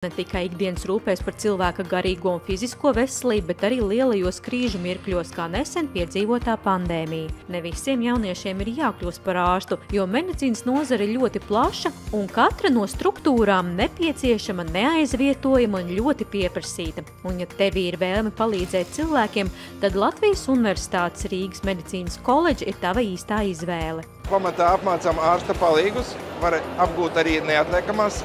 Ne tikai ikdienas rūpēs par cilvēka garīgo un fizisko veselību, bet arī lielajos krīžu mirkļos, kā nesen piedzīvotā pandēmija. Ne visiem jauniešiem ir jākļūst par ārstu, jo medicīnas nozare ļoti plaša un katra no struktūrām nepieciešama, neaizvietojama un ļoti pieprasīta. Un ja tev ir vēlme palīdzēt cilvēkiem, tad Latvijas Universitātes Rīgas medicīnas koledža ir tava īstā izvēle. Pamatā apmācām ārsta palīgus, var apgūt arī neatliekamās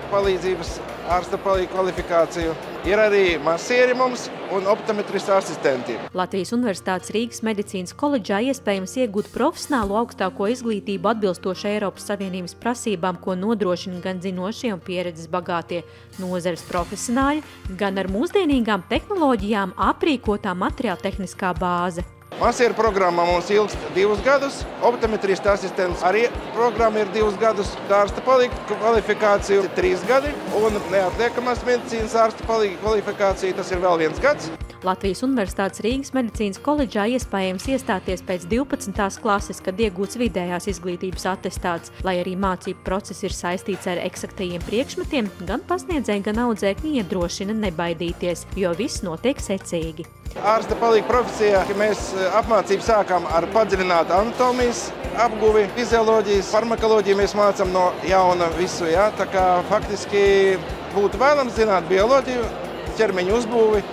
palīdzības ārsta palīgu kvalifikāciju. Ir arī masieri mums un optometrista asistenti. Latvijas Universitātes Rīgas medicīnas koledžā iespējams iegūt profesionālu augstāko izglītību atbilstoši Eiropas Savienības prasībām, ko nodrošina gan zinošie un pieredzes bagātie nozares profesionāļi, gan ar mūsdienīgām tehnoloģijām aprīkotā materiāla tehniskā bāze. Masieru programma mums ilgst 2 gadus, optometrista asistents arī programma ir 2 gadus, ārsta palīgu kvalifikāciju 3 gadi un neatliekamās medicīnas ārsta palīgu kvalifikācija, tas ir vēl 1 gads. Latvijas Universitātes Rīgas medicīnas koledžā iespējams iestāties pēc 12. klases, kad iegūts vidējās izglītības atestāts, lai arī mācību process ir saistīts ar eksaktajiem priekšmetiem, gan pasniedzēji, gan audzēkņi iedrošina nebaidīties, jo viss notiek secīgi. Ārsta palīgu profesijā mēs apmācību sākām ar padziļinātu anatomijas apguvi, fizioloģijas, farmakoloģiju mēs mācām no jauna visu, ja? Tā kā faktiski būtu vēlams zināt bioloģiju, ķermeņa uzbūvi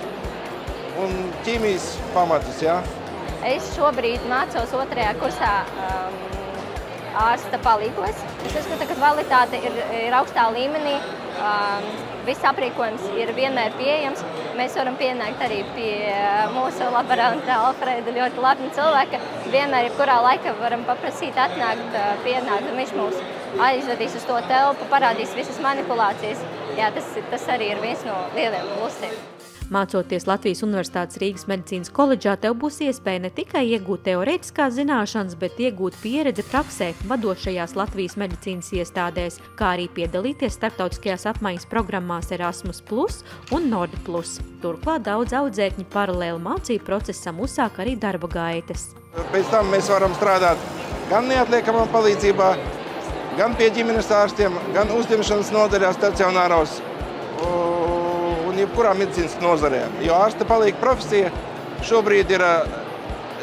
un ķīmijas pamatus, ja? Es šobrīd mācos 2. kursā ārsta palīgos. Es uzskatu, ka kvalitāte ir augstā līmenī. Viss aprīkojums ir vienmēr pieejams. Mēs varam pienākt arī pie mūsu laboranta Alfreda, ļoti labi cilvēka. Vienmēr, jebkurā laikā varam paprasīt atnākt, pienākt, un viņš mūs aizvedīs uz to telpu, parādīs visas manipulācijas. Jā, tas arī ir viens no lieliem plusiem. Mācoties Latvijas Universitātes Rīgas medicīnas koledžā, tev būs iespēja ne tikai iegūt teorētiskās zināšanas, bet iegūt pieredzi praksē vadošajās Latvijas medicīnas iestādēs, kā arī piedalīties starptautiskajās apmaiņas programmās Erasmus Plus un Nord Plus. Turklāt daudz audzēkņi paralēli mācību procesam uzsāk arī darba gaitas. Pēc tam mēs varam strādāt gan neatliekamā palīdzībā, gan pie ģimenes ārstiem, gan uzņemšanas nodaļā stacionāros, jebkurā medicīnas nozarē, jo ārsta palīga profesija šobrīd ir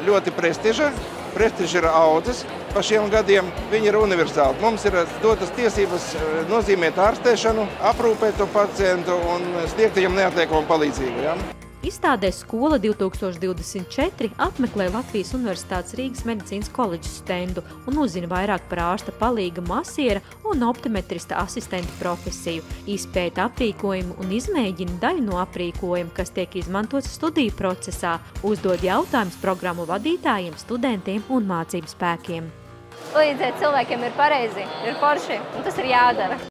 ļoti prestiža ir audzis pa šiem gadiem, viņi ir universāli. Mums ir dotas tiesības nozīmēt ārstēšanu, aprūpēt to pacientu un sniegt viņam neatliekamo palīdzību. Ja? Izstādē Skola 2024 apmeklē Latvijas Universitātes Rīgas medicīnas koledžas stendu un uzzina vairāk par ārsta palīga, masiera un optometrista asistenta profesiju, izpēta aprīkojumu un izmēģina daļu no aprīkojuma, kas tiek izmantots studiju procesā, uzdod jautājumus programmu vadītājiem, studentiem un mācību spēkiem. Palīdzēt cilvēkiem ir pareizi, ir forši, un tas ir jādara.